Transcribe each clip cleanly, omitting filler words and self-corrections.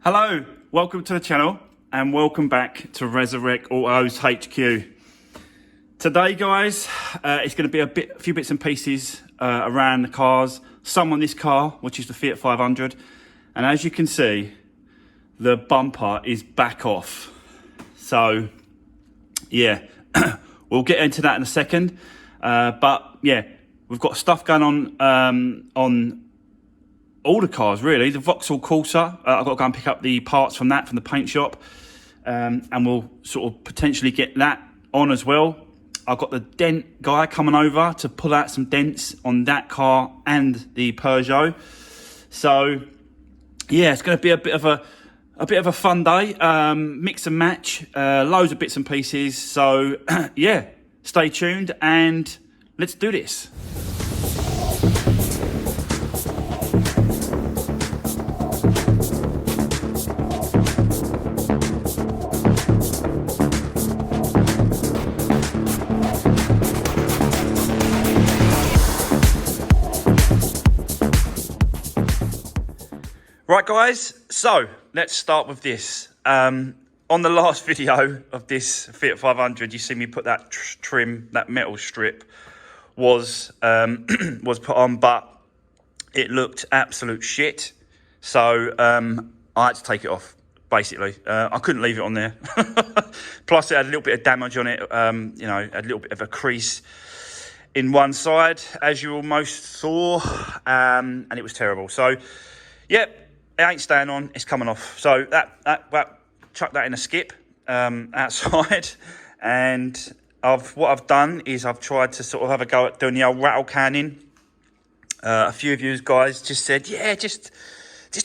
Hello, welcome to the channel and welcome back to Resurrect Autos HQ. Today guys, it's going to be a few bits and pieces around the cars, some on this car, which is the Fiat 500, and as you can see, the bumper is back off. So yeah, we'll get into that in a second, but yeah, we've got stuff going on all the cars really. The Vauxhall Corsa, I've got to go and pick up the parts from that from the paint shop, and we'll sort of potentially get that on as well. I've got the Dent guy coming over to pull out some dents on that car and the Peugeot. So yeah, it's going to be a bit of a fun day, mix and match, loads of bits and pieces. So yeah, stay tuned and let's do this. Right guys, so let's start with this. On the last video of this Fiat 500, you see me put that trim, that metal strip was put on, but it looked absolute shit. So I had to take it off, basically. I couldn't leave it on there. Plus it had a little bit of damage on it, you know, a little bit of a crease in one side, as you almost saw, and it was terrible. So, yep. It ain't staying on, it's coming off. So that chuck that in a skip outside. And what I've done is I've tried to sort of have a go at doing the old rattle canning. A few of you guys just said, yeah, just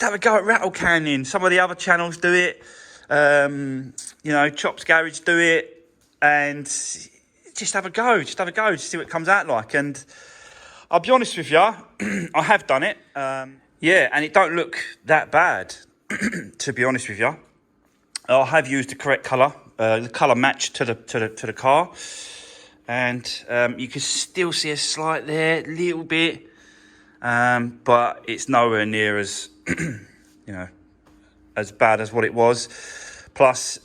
have a go at rattle canning. Some of the other channels do it. You know, Chops Garage do it. And just have a go, just see what it comes out like. And I'll be honest with you, I have done it. Yeah, and it don't look that bad, to be honest with you. I have used the correct colour, the colour match to the car, and you can still see a slight there, little bit, but it's nowhere near as you know, as bad as what it was. Plus,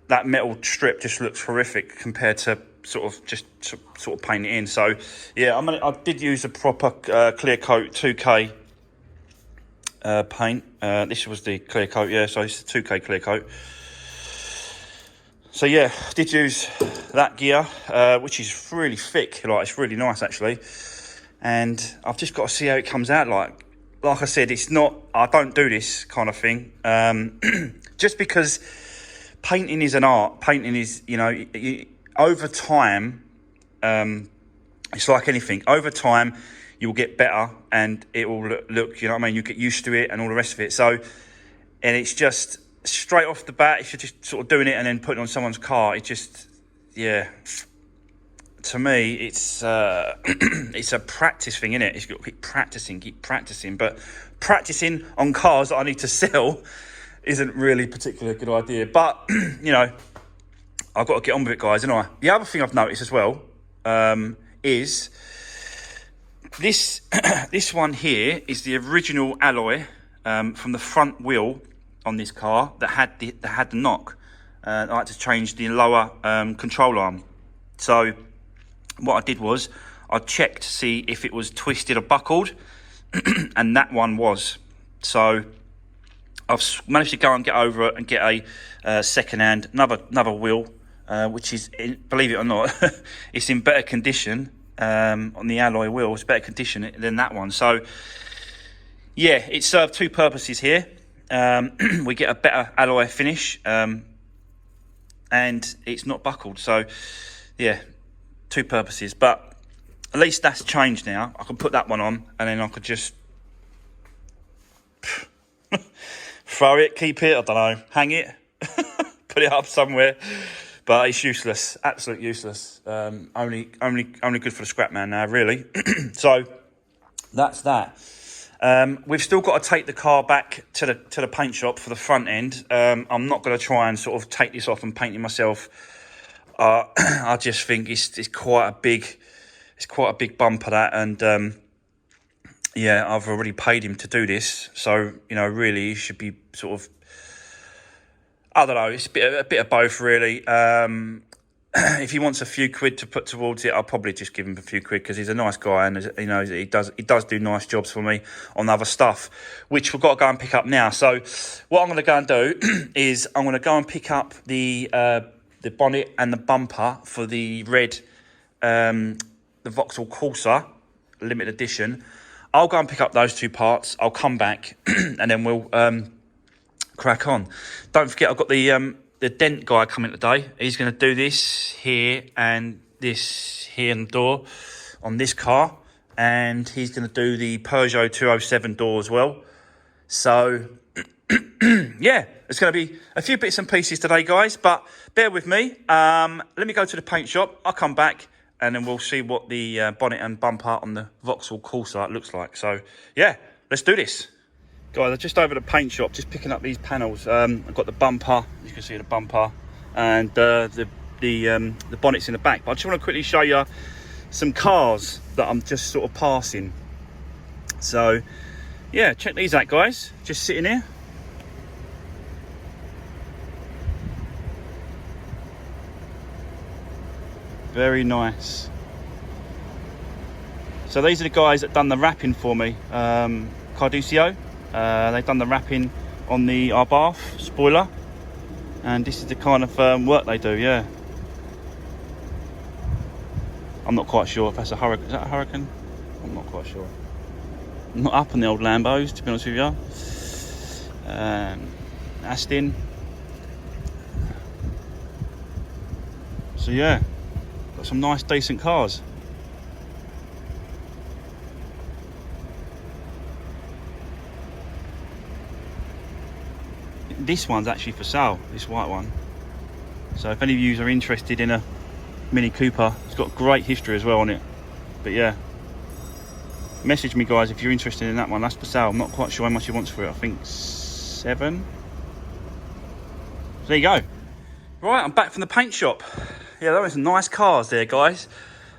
that metal strip just looks horrific compared to sort of paint it in. So yeah, I did use a proper clear coat 2K. Paint. This was the clear coat, yeah, so it's the 2K clear coat. So yeah, did use that gear, which is really thick, like it's really nice actually. And I've just got to see how it comes out like. Like I said, it's not, I don't do this kind of thing. Just because painting is an art. Painting is, you know, over time, it's like anything. Over time, you'll get better and it will look, you know what I mean, you get used to it and all the rest of it. So, and it's just straight off the bat, if you're just sort of doing it and then putting it on someone's car, it just, yeah, to me, it's it's a practice thing, innit? It's got to keep practicing. But practicing on cars that I need to sell isn't really particularly a good idea. But, you know, I've got to get on with it, guys, haven't I? The other thing I've noticed as well is this one here is the original alloy from the front wheel on this car that had the knock. I had to change the lower control arm. So what I did was I checked to see if it was twisted or buckled, and that one was. So I've managed to go and get over it and get a second-hand another wheel, which is, believe it or not, it's in better condition. On the alloy wheel, it's better condition than that one. So yeah, it served two purposes here. We get a better alloy finish, and it's not buckled. So yeah, two purposes. But at least that's changed now. I can put that one on and then I could just throw it, keep it, I don't know, hang it, put it up somewhere. But it's useless, absolute useless. Only good for the scrap man now, really. So that's that. We've still got to take the car back to the paint shop for the front end. I'm not going to try and sort of take this off and paint it myself. I just think it's quite a big bumper, that, and yeah, I've already paid him to do this, so you know, really, he should be sort of I don't know. It's a bit of both, really. If he wants a few quid to put towards it, I'll probably just give him a few quid because he's a nice guy and he does do nice jobs for me on other stuff, which we've got to go and pick up now. So what I'm going to go and do is I'm going to go and pick up the bonnet and the bumper for the red, the Vauxhall Corsa limited edition. I'll go and pick up those two parts. I'll come back and then we'll crack on. Don't forget, I've got the Dent guy coming today. He's going to do this here and this here in the door on this car, and he's going to do the Peugeot 207 door as well. So yeah, it's going to be a few bits and pieces today, guys, but bear with me. Let me go to the paint shop. I'll come back and then we'll see what the bonnet and bumper on the Vauxhall Corsa looks like. So yeah, let's do this. Guys, I'm just over the paint shop, just picking up these panels. I've got the bumper, you can see the bumper, and the bonnet's in the back. But I just want to quickly show you some cars that I'm just sort of passing. So, yeah, check these out, guys. Just sitting here. Very nice. So these are the guys that done the wrapping for me. Carduccio. They've done the wrapping on the Abarth spoiler, and this is the kind of work they do. Yeah, I'm not quite sure if that's a Hurricane. Is that a Hurricane? I'm not quite sure. I'm not up on the old Lambos, to be honest with you. Aston. So yeah, got some nice decent cars. This one's actually for sale, this white one. So if any of you are interested in a Mini Cooper, it's got great history as well on it. But yeah, message me, guys, if you're interested in that one. That's for sale. I'm not quite sure how much he wants for it. I think 7. So there you go. Right, I'm back from the paint shop. Yeah, there were some nice cars there, guys.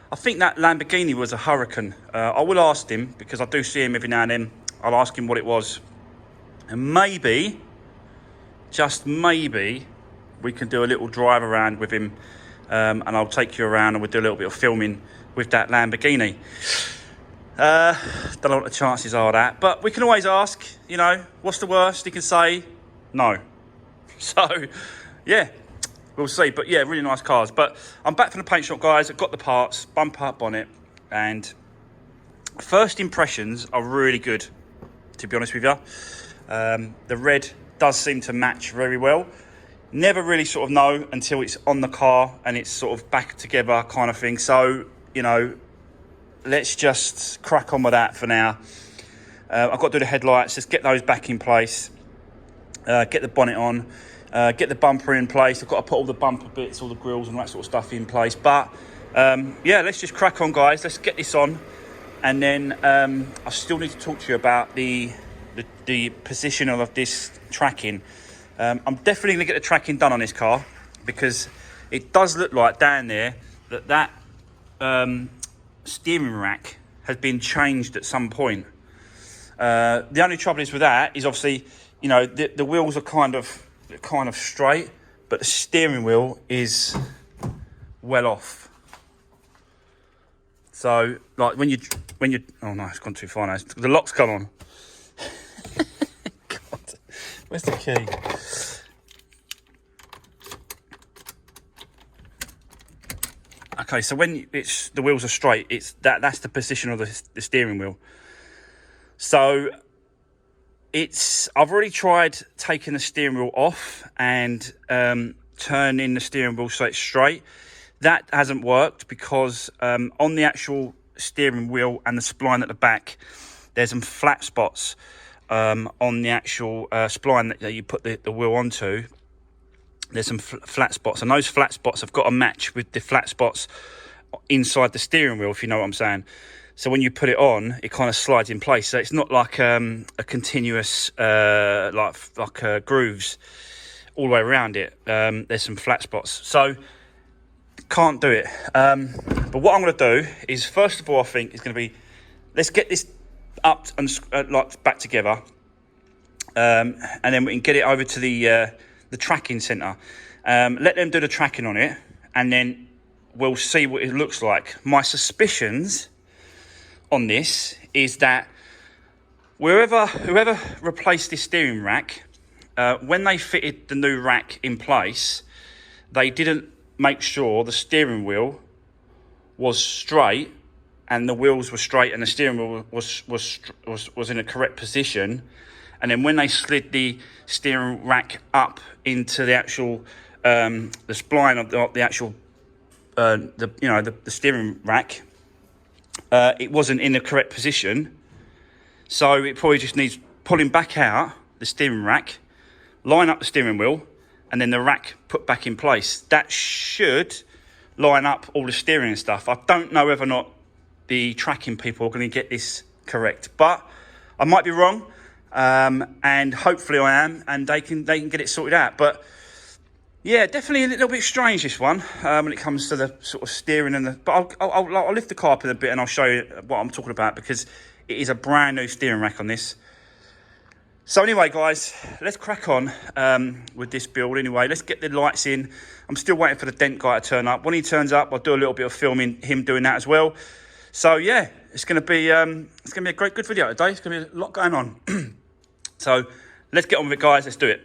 I think that Lamborghini was a Hurricane. I will ask him, because I do see him every now and then. I'll ask him what it was. And maybe, just maybe, we can do a little drive around with him, and I'll take you around and we'll do a little bit of filming with that Lamborghini. Don't know what the chances are of that, but we can always ask, you know, what's the worst he can say? No. So, yeah, we'll see. But yeah, really nice cars. But I'm back from the paint shop, guys. I've got the parts, bumper, bonnet, and first impressions are really good, to be honest with you. The red does seem to match very well. Never really sort of know until it's on the car and it's sort of back together kind of thing. So, you know, let's just crack on with that for now. I've got to do the headlights, just get those back in place, get the bonnet on, get the bumper in place. I've got to put all the bumper bits, all the grills and that sort of stuff in place. But yeah, let's just crack on, guys. Let's get this on. And then I still need to talk to you about the position of this tracking. I'm definitely going to get the tracking done on this car, because it does look like down there that steering rack has been changed at some point. The only trouble is with that is obviously, you know, the wheels are kind of straight, but the steering wheel is well off. So like when you oh no, it's gone too far now. The lock's come on. God, where's the key? Okay, so when the wheels are straight, that's the position of the steering wheel. So I've already tried taking the steering wheel off and turning the steering wheel so it's straight. That hasn't worked, because on the actual steering wheel and the spline at the back, there's some flat spots on the actual spline that you put the wheel onto. There's some flat spots, and those flat spots have got to match with the flat spots inside the steering wheel, if you know what I'm saying. So when you put it on, it kind of slides in place. So it's not like a continuous like grooves all the way around it. There's some flat spots, so can't do it. But what I'm going to do is, first of all, I think is going to be, let's get this up and like back together, and then we can get it over to the the tracking centre. Let them do the tracking on it, and then we'll see what it looks like. My suspicions on this is that whoever replaced this steering rack, when they fitted the new rack in place, they didn't make sure the steering wheel was straight and the wheels were straight and the steering wheel was in a correct position. And then when they slid the steering rack up into the actual the spline of the actual the steering rack, it wasn't in the correct position. So it probably just needs pulling back out the steering rack, line up the steering wheel, and then the rack put back in place. That should line up all the steering and stuff. I don't know whether or not the tracking people are going to get this correct, but I might be wrong, and hopefully I am, and they can get it sorted out. But yeah, definitely a little bit strange, this one, when it comes to the sort of steering and the. But I'll lift the car up in a bit and I'll show you what I'm talking about, because it is a brand new steering rack on this. So anyway, guys, let's crack on with this build. Anyway, let's get the lights in. I'm still waiting for the Dent guy to turn up. When he turns up, I'll do a little bit of filming him doing that as well. So yeah, it's gonna be a good video today. It's gonna be a lot going on. So let's get on with it, guys. Let's do it.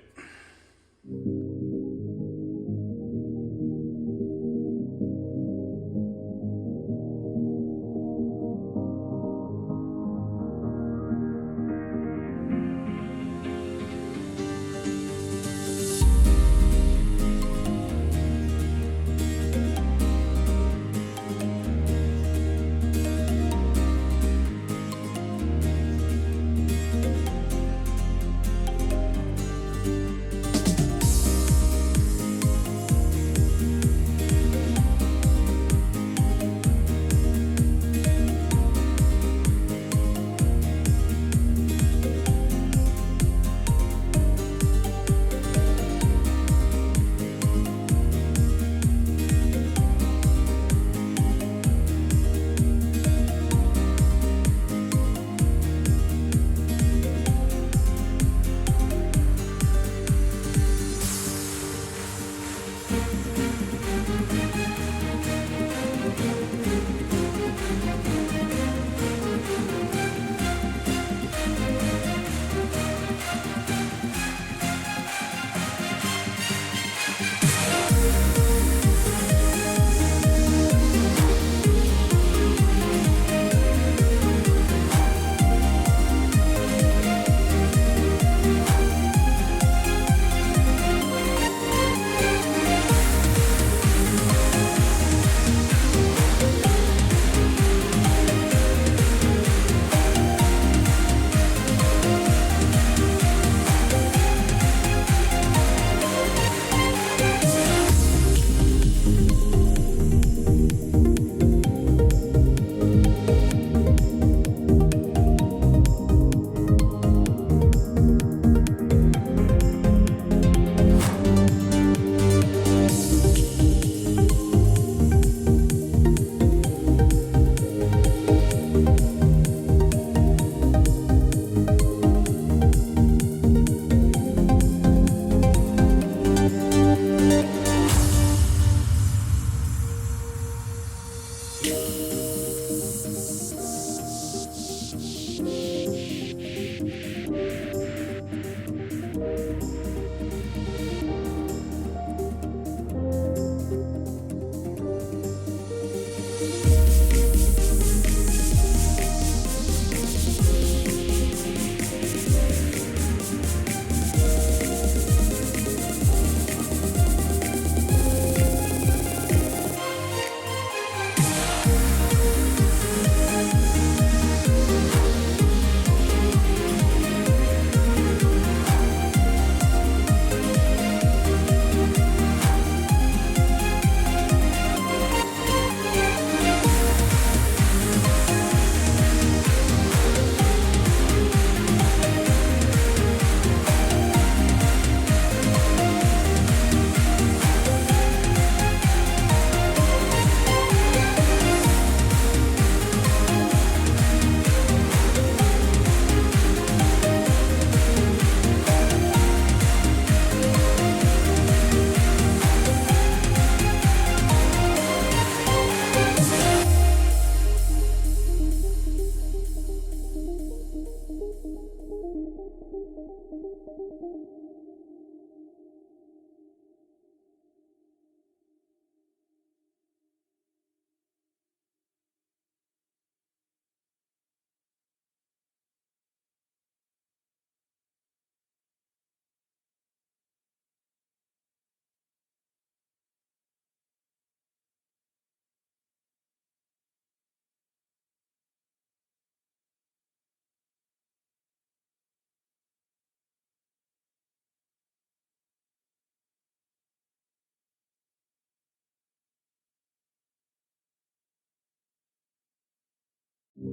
So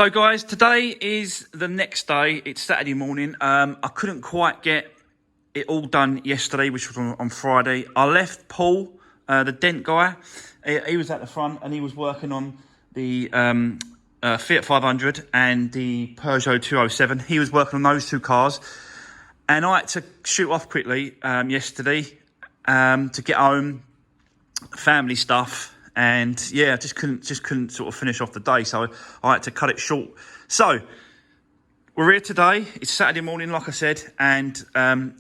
guys, today is the next day. It's Saturday morning. I couldn't quite get it all done yesterday, which was on Friday. I left Paul, the Dent guy. He was at the front and he was working on the Fiat 500 and the Peugeot 207. He was working on those two cars. And I had to shoot off quickly yesterday to get home, family stuff. And yeah, just couldn't sort of finish off the day, so I had to cut it short. So we're here today. It's Saturday morning, like I said, and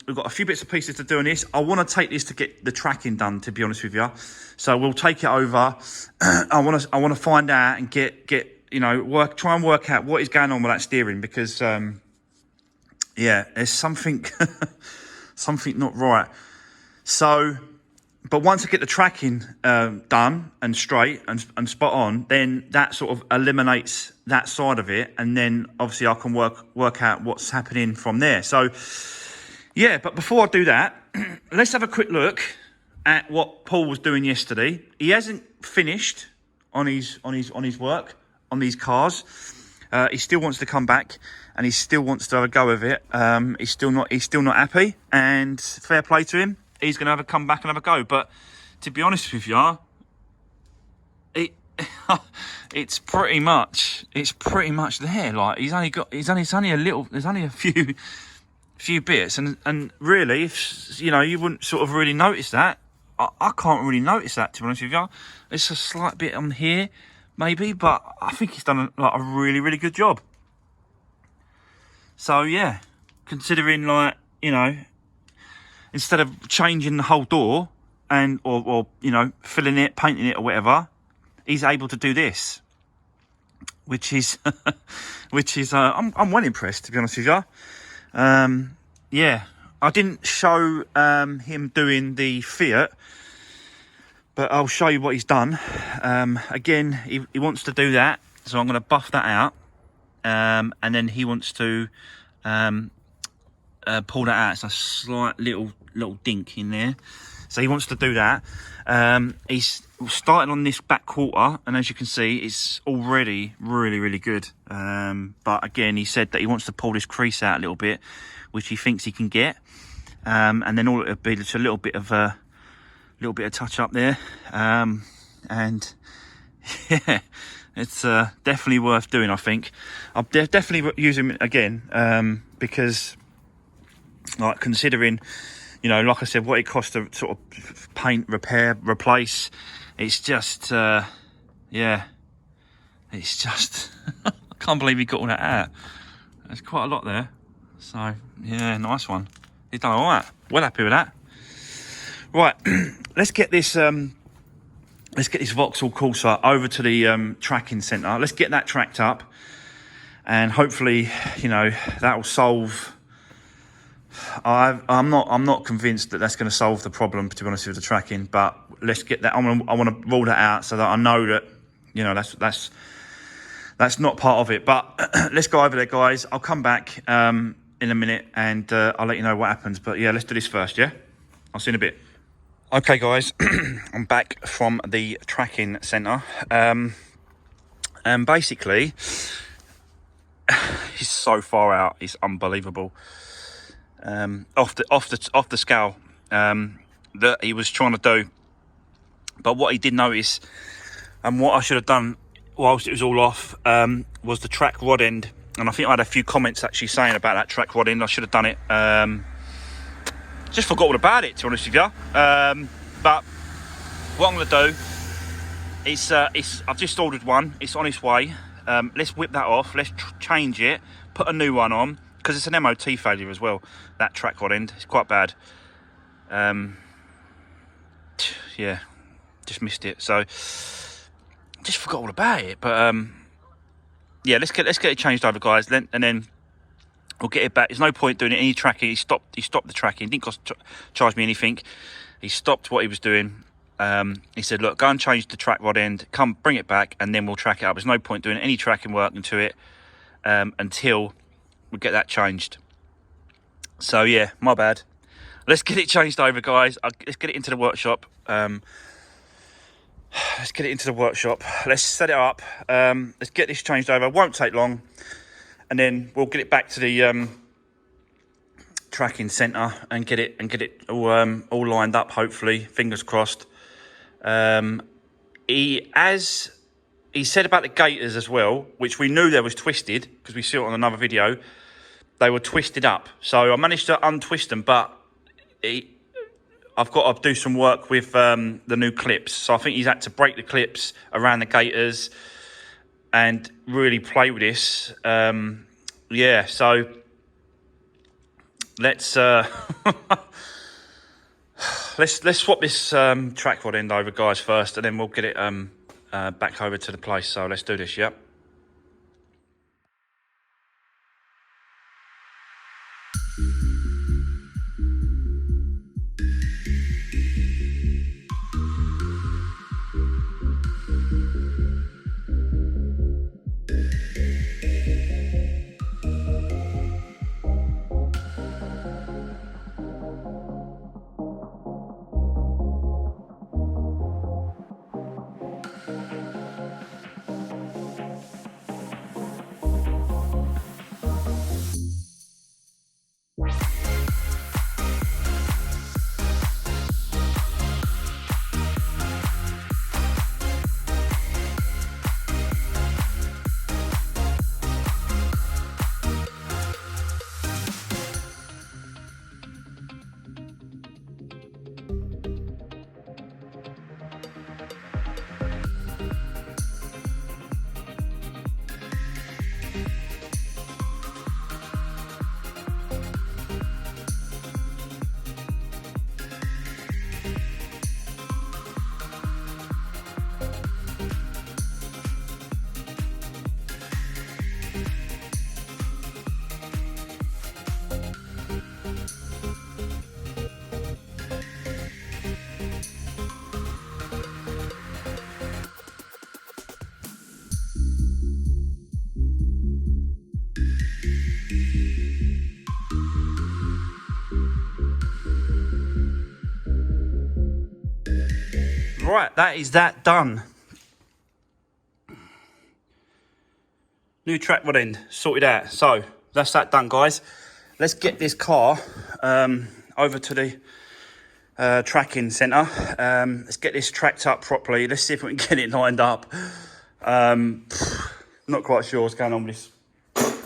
we've got a few bits and pieces to do on this. I want to take this to get the tracking done, to be honest with you. So we'll take it over. I want to find out and get try and work out what is going on with that steering, because yeah, there's something something not right. So. But once I get the tracking done and straight and spot on, then that sort of eliminates that side of it. And then obviously I can work out what's happening from there. So, yeah, but before I do that, let's have a quick look at what Paul was doing yesterday. He hasn't finished on his work on these cars. He still wants to come back and he still wants to have a go of it. He's still not happy, and fair play to him. He's going to have a come back and have a go. But to be honest with you, it's pretty much there. Like there's only a few bits, and really, if you wouldn't sort of really notice that. I can't really notice that, to be honest with you. It's a slight bit on here, maybe, but I think he's done a really, really good job. So yeah, considering instead of changing the whole door and or filling it, painting it or whatever, he's able to do this, which is I'm well impressed, to be honest with you. Yeah, I didn't show him doing the Fiat, but I'll show you what he's done. Again, he wants to do that, so I'm going to buff that out, and then he wants to pull that out. It's a slight little dink in there, so he wants to do that. He's started on this back quarter, and as you can see, it's already really, really good. But again, he said that he wants to pull this crease out a little bit, which he thinks he can get, and then all it'll be just a little bit of touch up there, and yeah, it's definitely worth doing. I think I'll definitely use him again, because considering like I said, what it costs to sort of paint, repair, replace, it's just yeah, it's just I can't believe he got all that out. There's quite a lot there. So yeah, nice one. He's done all right. Well happy with that. Right, let's get this Vauxhall Corsa over to the tracking centre. Let's get that tracked up, and hopefully that will solve. I'm not convinced that that's going to solve the problem, to be honest with the tracking. But let's get that. I want to rule that out so that I know that that's not part of it. But let's go over there, guys. I'll come back in a minute and I'll let you know what happens. But yeah, let's do this first. Yeah, I'll see you in a bit. Okay, guys, I'm back from the tracking centre, and basically, he's so far out. It's unbelievable. Off the scale that he was trying to do, but what he did notice, and what I should have done whilst it was all off, was the track rod end. And I think I had a few comments actually saying about that track rod end. I should have done it. Just forgot all about it, to be honest with you. But what I'm going to do is I've just ordered one. It's on its way. Let's whip that off. Let's change it. Put a new one on, because it's an MOT failure as well. That track rod end, it's quite bad. Yeah, just missed it. So just forgot all about it. But yeah, let's get it changed over, guys. And then we'll get it back. There's no point doing any tracking. He stopped the tracking. Didn't charge me anything. He stopped what he was doing. He said, look, go and change the track rod end, come bring it back, and then we'll track it up. There's no point doing any tracking work into it until we get that changed. So yeah, my bad. Let's get it changed over, guys. Let's get it into the workshop. Let's set it up. Let's get this changed over. Won't take long, and then we'll get it back to the tracking centre and get it all lined up. Hopefully, fingers crossed. He said about the gaiters as well, which we knew there was twisted because we saw it on another video. They were twisted up, so I managed to untwist them, but I've got to do some work with the new clips. So I think he's had to break the clips around the gaiters and really play with this. Yeah, so let's let's swap this track rod end over, guys, first, and then we'll get it back over to the place. So let's do this. Yep. Right, that is that done. New track rod end sorted out. So that's that done, guys. Let's get this car over to the tracking centre. Let's get this tracked up properly. Let's see if we can get it lined up. Not quite sure what's going on with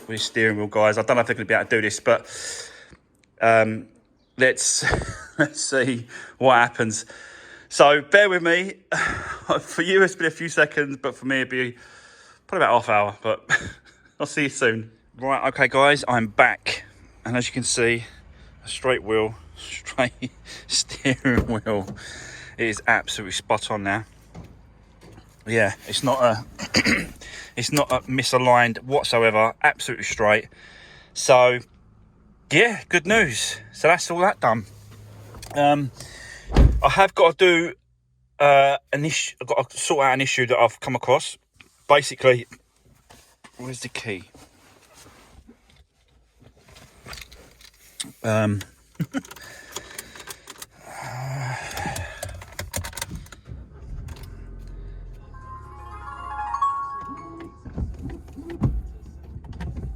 this steering wheel, guys. I don't know if they're going to be able to do this, but let's see what happens. So bear with me. For you, it's been a few seconds, but for me, it'd be probably about half hour. But I'll see you soon. Right, okay, guys, I'm back, and as you can see, a straight wheel, straight steering wheel. It is absolutely spot on now. Yeah, it's not a it's not a misaligned whatsoever. Absolutely straight. So yeah, good news. So that's all that done. I have got to do an issue. I've got to sort out an issue that I've come across. Basically, where's the key?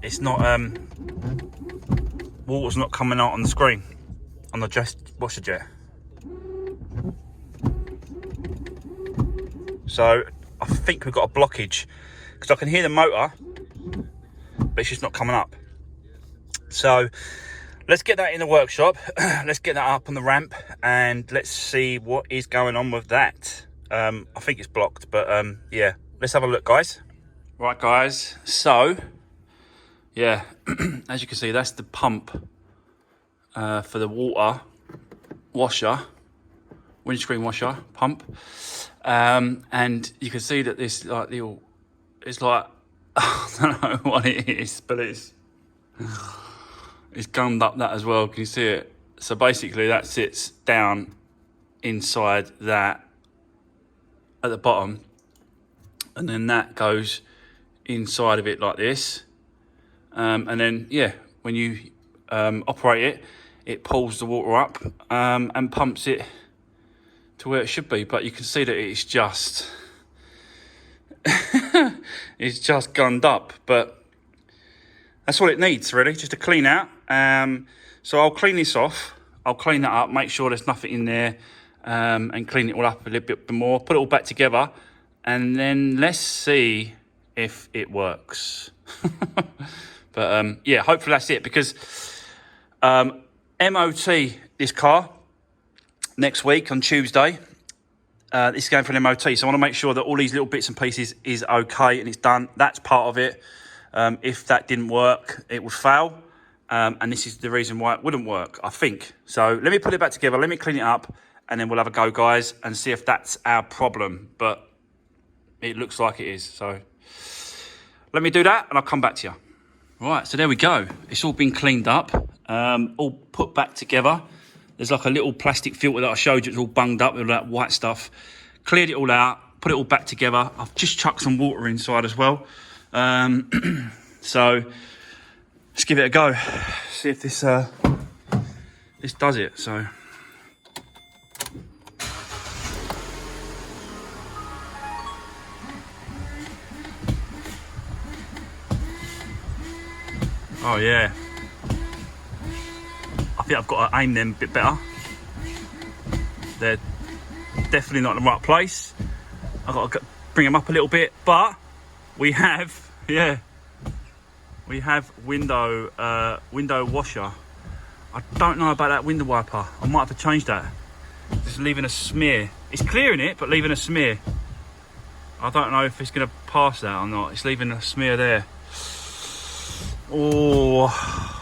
It's not water's not coming out on the screen on the washer jet. So I think we've got a blockage because I can hear the motor, but it's just not coming up. So let's get that in the workshop. Let's get that up on the ramp and let's see what is going on with that. I think it's blocked, but yeah, let's have a look, guys. Right, guys, so yeah, as you can see, that's the pump for the water washer, windscreen washer pump. And you can see that this like little, it's like, I don't know what it is, but it's gummed up that as well. Can you see it? So basically that sits down inside that at the bottom, and then that goes inside of it like this. And then, yeah, when you operate it, it pulls the water up and pumps it to where it should be. But you can see that it's just it's just gunned up, but that's all it needs really, just to clean out. So I'll clean this off, I'll clean that up, make sure there's nothing in there, and clean it all up a little bit more, put it all back together, and then let's see if it works. But yeah, hopefully that's it, because MOT this car next week on Tuesday. This is going for an MOT, so I want to make sure that all these little bits and pieces is okay and it's done. That's part of it. If that didn't work, it would fail, and this is the reason why it wouldn't work, I think. So let me put it back together, let me clean it up, and then we'll have a go, guys, and see if that's our problem. But it looks like it is, so let me do that and I'll come back to you. Right, so there we go. It's all been cleaned up, all put back together. There's like a little plastic filter that I showed you. It's all bunged up with all that white stuff. Cleared it all out, put it all back together. I've just chucked some water inside as well. So let's give it a go. See if this does it. So oh yeah, I think I've got to aim them a bit better. They're definitely not in the right place. I've got to bring them up a little bit, but we have, yeah, we have window washer. I don't know about that window wiper. I might have to change that. Just leaving a smear. It's clearing it, but leaving a smear. I don't know if it's going to pass that or not. It's leaving a smear there. Oh,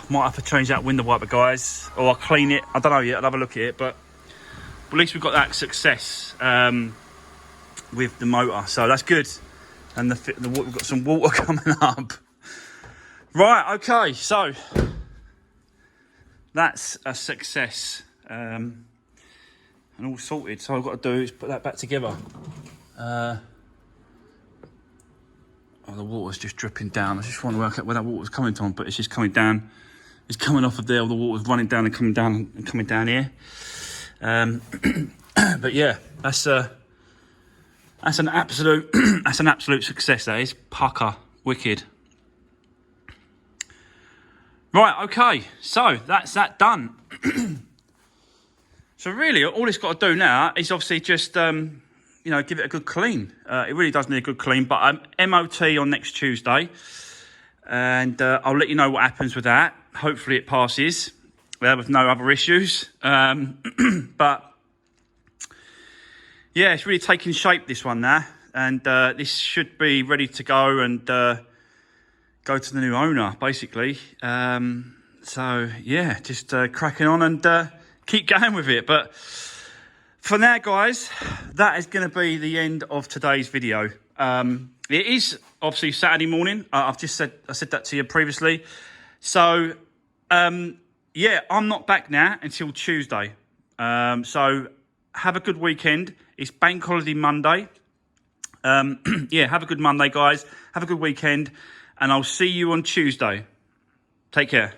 might have to change that window wiper, guys, or I'll clean it. I don't know yet. I'll have a look at it, but at least we've got that success with the motor, so that's good. And we've got some water coming up. Right, okay, so that's a success, and all sorted. So all I've got to do is put that back together. Oh, the water's just dripping down. I just want to work out where that water's coming from, but it's just coming down. It's coming off of there. All the water's running down and coming down here. But yeah, that's an absolute that's an absolute success. That is pucker, wicked. Right, okay. So that's that done. So really, all it's got to do now is obviously just you know, give it a good clean. It really does need a good clean, but MOT on next Tuesday, and I'll let you know what happens with that. Hopefully it passes with no other issues. But yeah, it's really taking shape, this one now, and this should be ready to go and go to the new owner, basically. So yeah, just cracking on and keep going with it. But for now, guys, that is going to be the end of today's video. It is obviously Saturday morning. I said that to you previously. So yeah, I'm not back now until Tuesday. So have a good weekend. It's Bank Holiday Monday. Yeah, have a good Monday, guys. Have a good weekend, and I'll see you on Tuesday. Take care.